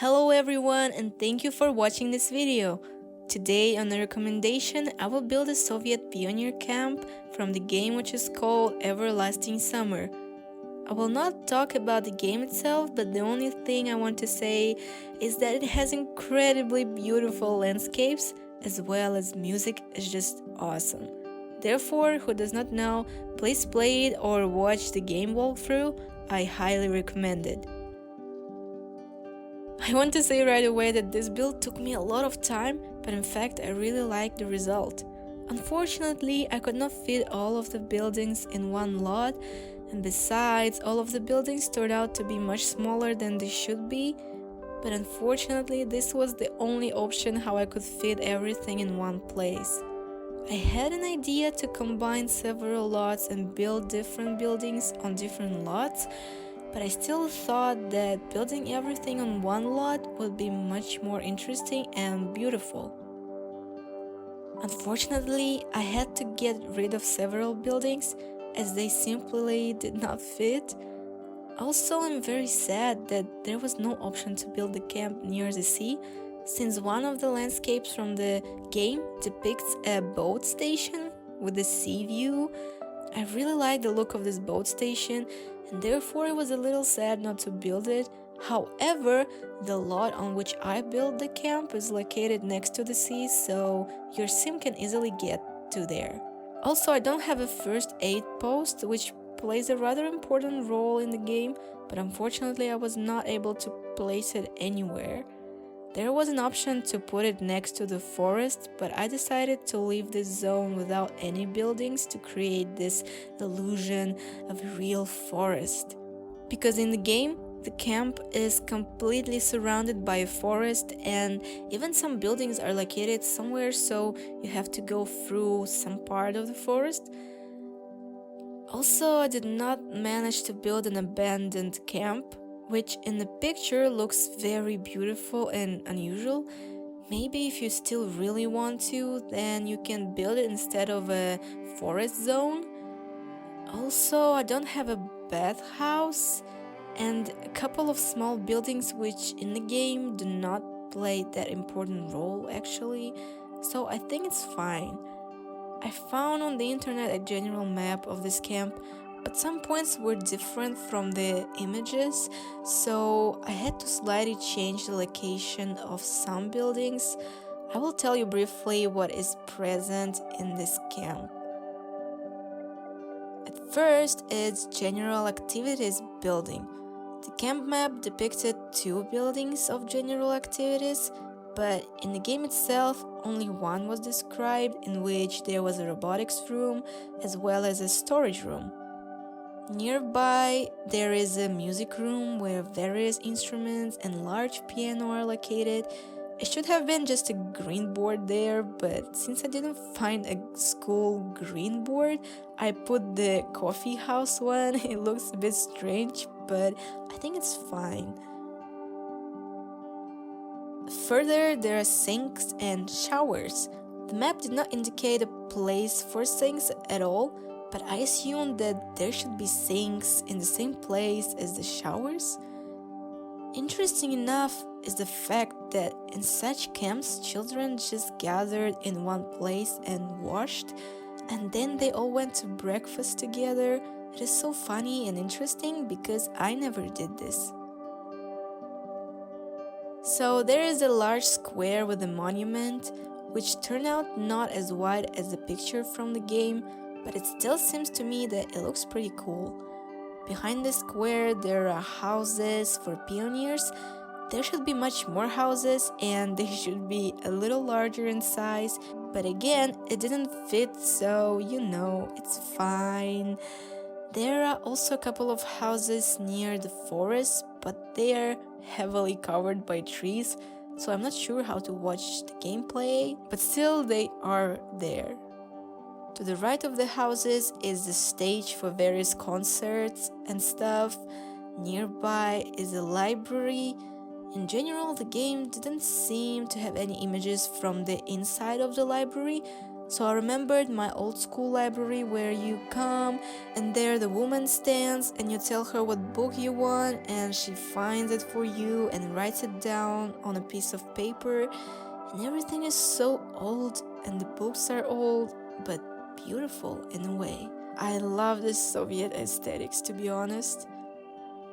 Hello everyone, and thank you for watching this video. Today on the recommendation, I will build a Soviet pioneer camp from the game which is called Everlasting Summer. I will not talk about the game itself, but the only thing I want to say is that it has incredibly beautiful landscapes as well as music is just awesome. Therefore, who does not know, please play it or watch the game walkthrough. I highly recommend it. I want to say right away that this build took me a lot of time, but in fact I really like the result. Unfortunately, I could not fit all of the buildings in one lot, and besides, all of the buildings turned out to be much smaller than they should be, but unfortunately this was the only option how I could fit everything in one place. I had an idea to combine several lots and build different buildings on different lots, but I still thought that building everything on one lot would be much more interesting and beautiful. Unfortunately, I had to get rid of several buildings as they simply did not fit. Also, I'm very sad that there was no option to build the camp near the sea, since one of the landscapes from the game depicts a boat station with a sea view. I really like the look of this boat station, and therefore it was a little sad not to build it. However, the lot on which I built the camp is located next to the sea, so your sim can easily get to there. Also, I don't have a first aid post, which plays a rather important role in the game, but unfortunately I was not able to place it anywhere. There was an option to put it next to the forest, but I decided to leave this zone without any buildings to create this illusion of a real forest. Because in the game, the camp is completely surrounded by a forest, and even some buildings are located somewhere, so you have to go through some part of the forest. Also, I did not manage to build an abandoned camp, which in the picture looks very beautiful and unusual. Maybe if you still really want to, then you can build it instead of a forest zone. Also, I don't have a bathhouse and a couple of small buildings which in the game do not play that important role actually, so I think it's fine. I found on the internet a general map of this camp, but some points were different from the images, so I had to slightly change the location of some buildings. I will tell you briefly what is present in this camp. At first, it's General Activities building. The camp map depicted 2 buildings of general activities, but in the game itself, only one was described, in which there was a robotics room as well as a storage room. Nearby, there is a music room where various instruments and large piano are located. It should have been just a green board there, but since I didn't find a school green board, I put the coffee house one. It looks a bit strange, but I think it's fine. Further, there are sinks and showers. The map did not indicate a place for sinks at all, but I assumed that there should be sinks in the same place as the showers. Interesting enough is the fact that in such camps, children just gathered in one place and washed, and then they all went to breakfast together. It is so funny and interesting because I never did this. So there is a large square with a monument, which turned out not as wide as the picture from the game, but it still seems to me that it looks pretty cool. Behind the square there are houses for pioneers. There should be much more houses and they should be a little larger in size, but again, it didn't fit, so it's fine. There are also a couple of houses near the forest, but they are heavily covered by trees, so I'm not sure how to watch the gameplay, but still they are there. To the right of the houses is the stage for various concerts and stuff. Nearby is a library. In general, the game didn't seem to have any images from the inside of the library, So I remembered my old school library where you come and there the woman stands and you tell her what book you want and she finds it for you and writes it down on a piece of paper, and everything is so old and the books are old but beautiful in a way. I love this Soviet aesthetics, to be honest.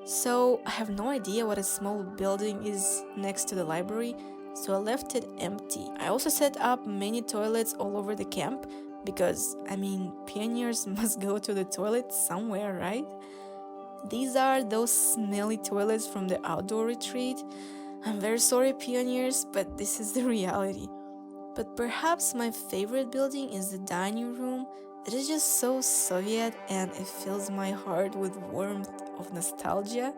So I have no idea what a small building is next to the library, so I left it empty. I also set up many toilets all over the camp because, pioneers must go to the toilet somewhere, right? These are those smelly toilets from the outdoor retreat. I'm very sorry, pioneers, but this is the reality. But perhaps my favorite building is the dining room. It is just so Soviet and it fills my heart with warmth of nostalgia.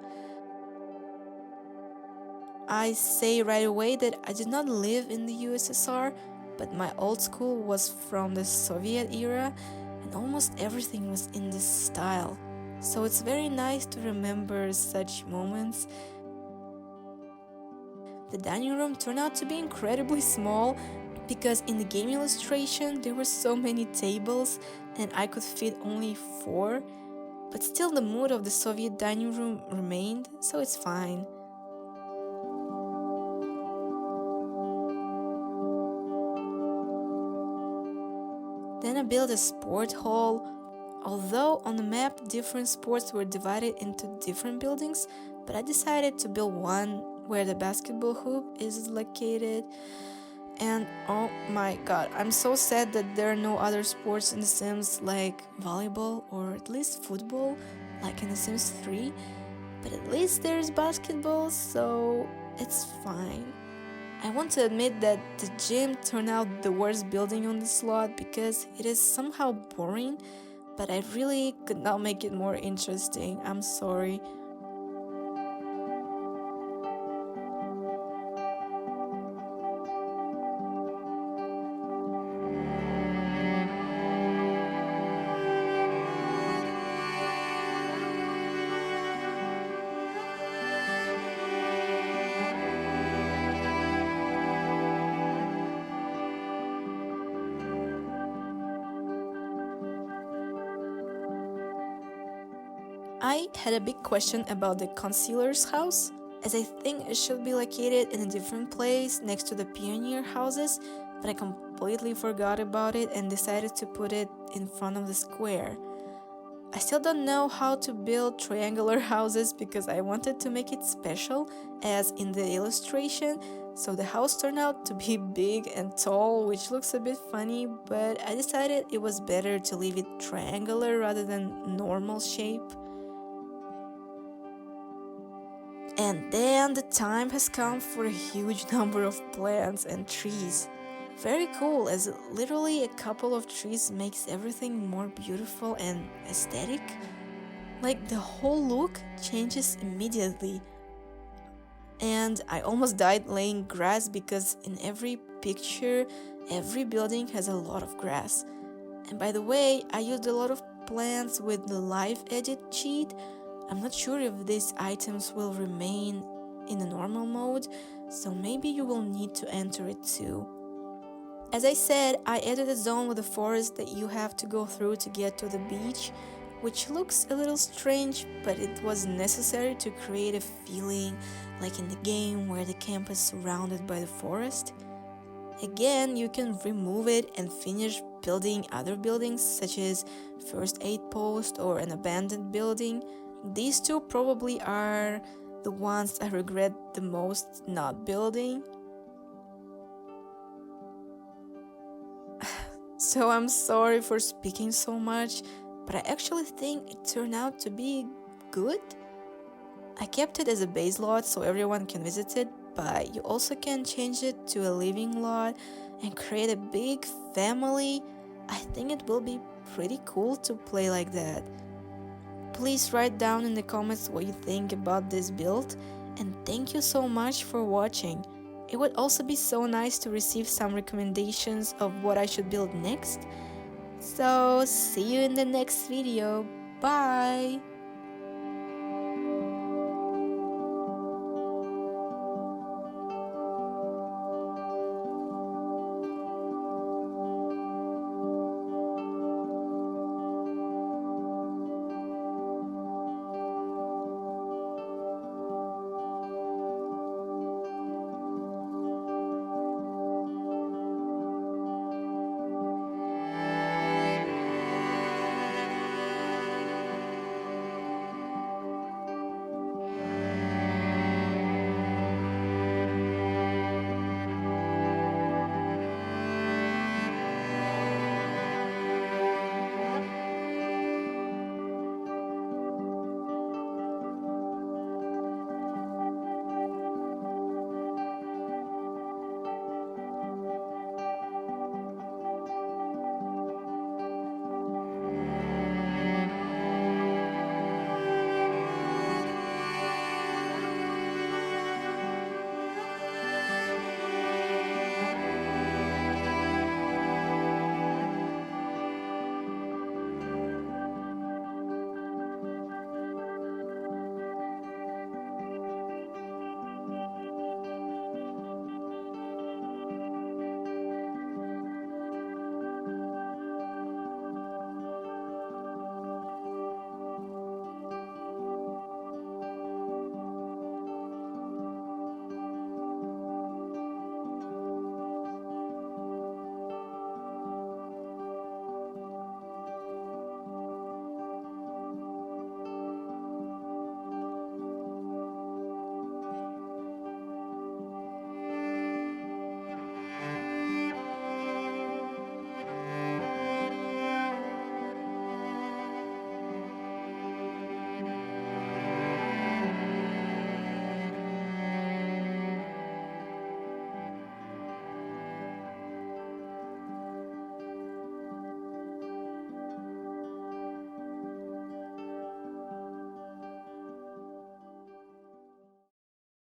I say right away that I did not live in the USSR, but my old school was from the Soviet era and almost everything was in this style. So it's very nice to remember such moments. The dining room turned out to be incredibly small because in the game illustration there were so many tables and I could fit only 4, but still the mood of the Soviet dining room remained, so it's fine. Then I built a sport hall. Although on the map different sports were divided into different buildings, but I decided to build one where the basketball hoop is located. And oh my god, I'm so sad that there are no other sports in The Sims like volleyball or at least football like in The Sims 3, but at least there's basketball, so it's fine. I want to admit that the gym turned out the worst building on the slot because it is somehow boring, but I really could not make it more interesting. I'm sorry. I had a big question about the concealer's house, as I think it should be located in a different place next to the pioneer houses, but I completely forgot about it and decided to put it in front of the square. I still don't know how to build triangular houses because I wanted to make it special, as in the illustration, so the house turned out to be big and tall, which looks a bit funny, but I decided it was better to leave it triangular rather than normal shape. And then the time has come for a huge number of plants and trees. Very cool, as literally a couple of trees makes everything more beautiful and aesthetic. Like the whole look changes immediately. And I almost died laying grass because in every picture, every building has a lot of grass. And by the way, I used a lot of plants with the live edit cheat. I'm not sure if these items will remain in a normal mode, so maybe you will need to enter it too. As I said, I added a zone with a forest that you have to go through to get to the beach, which looks a little strange, but it was necessary to create a feeling like in the game where the camp is surrounded by the forest. Again, you can remove it and finish building other buildings such as first aid post or an abandoned building. These two probably are the ones I regret the most not building. So I'm sorry for speaking so much, but I actually think it turned out to be good. I kept it as a base lot so everyone can visit it, but you also can change it to a living lot and create a big family. I think it will be pretty cool to play like that. Please write down in the comments what you think about this build, and thank you so much for watching. It would also be so nice to receive some recommendations of what I should build next. So, see you in the next video. Bye!